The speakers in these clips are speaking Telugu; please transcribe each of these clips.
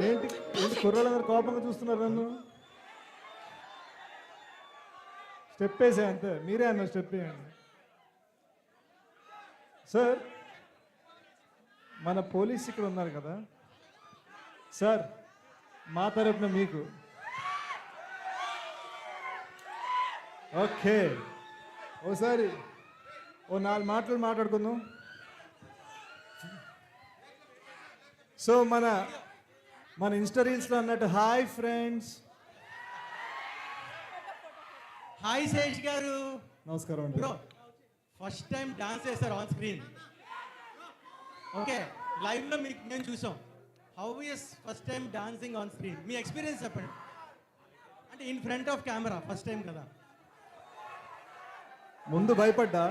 ఏంటి ఏంటి కుర్రాళ్ళందరూ కోపంగా చూస్తున్నారు నన్ను. స్టెప్ వేసా అంతే, మీరే అన్నారు స్టెప్ వేయండి. సార్ మన పోలీస్ ఇక్కడ ఉన్నారు కదా సార్, మా తరపున మీకు ఓకే ఓసారి ఓ 4 మాటలు మాట్లాడుకుందాం. సో మన ఇన్స్టా రీల్స్లో అన్నట్టు హాయ్ ఫ్రెండ్స్. హాయ్ శేష్ గారు. నమస్కారం అండి. బ్రో ఫస్ట్ టైం డాన్స్ చేశారు ఆన్ స్క్రీన్. ఓకే, లైవ్లో మీకు నేను చూసాం. How is first time dancing on screen? Me experience చెప్పండి. అంటే in front of camera first time కదా. ముందు భయపడ్డా,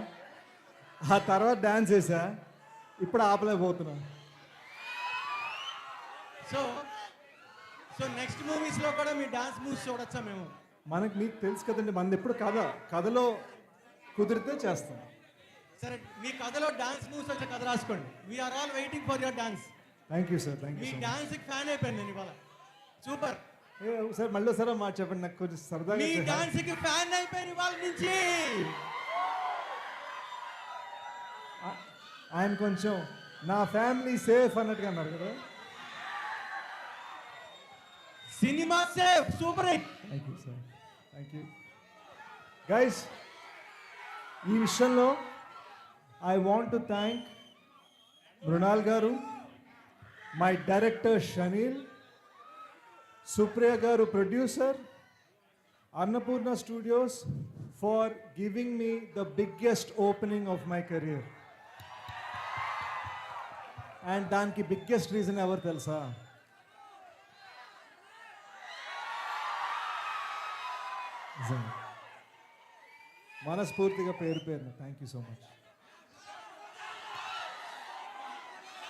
ఆ తర్వాత డాన్స్ చేశా, ఇప్పుడు ఆపలేకపోతున్నా. సో సో నెక్స్ట్ మూవీస్లో కూడా మీ డాన్స్ మూవ్స్ చూడొచ్చా మేము? మీకు తెలుసు కదండి, మనది ఎప్పుడు కథలో కుదిరితే చేస్తాం. సరే, మీ కథలో డాన్స్ మూవ్స్ వచ్చే కథ రాసుకోండి. We're all waiting for your dance. Thank you sir, thank you. మీ డాన్స్కి ఫ్యాన్ అయిపోయింది నేను ఇవాళ. సూపర్. సార్ మళ్ళీ సార్ మాట చెప్పండి, నాకు కొంచెం సరదాగా. మీ డాన్స్కి ఫ్యాన్ అయిపోయింది ఇవాళ నుంచి. ఆయన కొంచెం నా ఫ్యామిలీ సేఫ్ అన్నట్టుగా అన్నారు కదా. Cinema safe, super hit. Thank you sir, thank you guys. ఈ విషయంలో I want to thank Mrunal garu, my director Shaneil, Supriya garu producer, Annapurna studios for giving me the biggest opening of my career. And దానికి బిగ్గెస్ట్ రీజన్ ఎవరు తెలుసా? మనస్ఫూర్తిగా పేరు థ్యాంక్ యూ సో మచ్.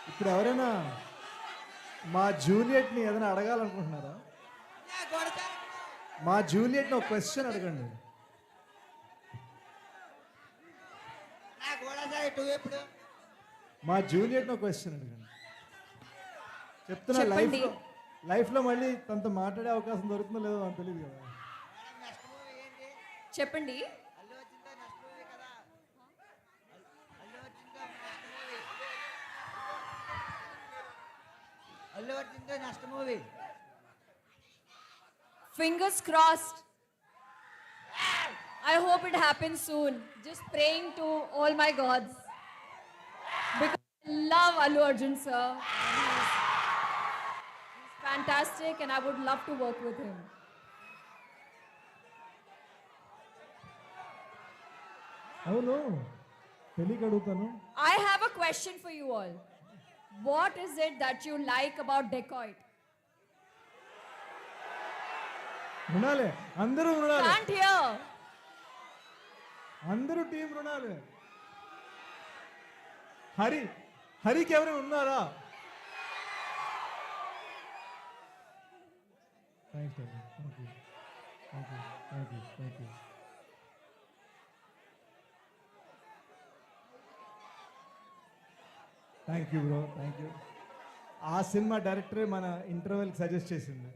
ఇప్పుడు ఎవరైనా మా జూలియట్ని ఏదైనా అడగాలనుకుంటున్నారా? మా జూలియట్ని ఒక క్వశ్చన్ అడగండి. మా జూలియట్ని ఒక క్వశ్చన్ అడగండి. చెప్తున్నా, లైఫ్లో మళ్ళీ తనతో మాట్లాడే అవకాశం దొరుకుతుందో లేదో అని తెలియదు కదా. చెప్పండి. Fingers crossed. I hope it happens soon. Just praying to all my gods. Because I love Allu Arjun sir. He's fantastic and I would love to work with him. అవును, తెలియక అడుగుతాను. I have a question for you all. What is it that you like about Dacoit? రుణాలే, అందరూ రుణాలే. Can't hear. అందరూ టీం రుణాలే. హరికి ఎవరైనా ఉన్నారా? Thanks thank you thank you thank you thank you. Thank you bro, thank you. ఆ సినిమా డైరెక్టరే మన ఇంటర్వెల్కి సజెస్ట్ చేసింది.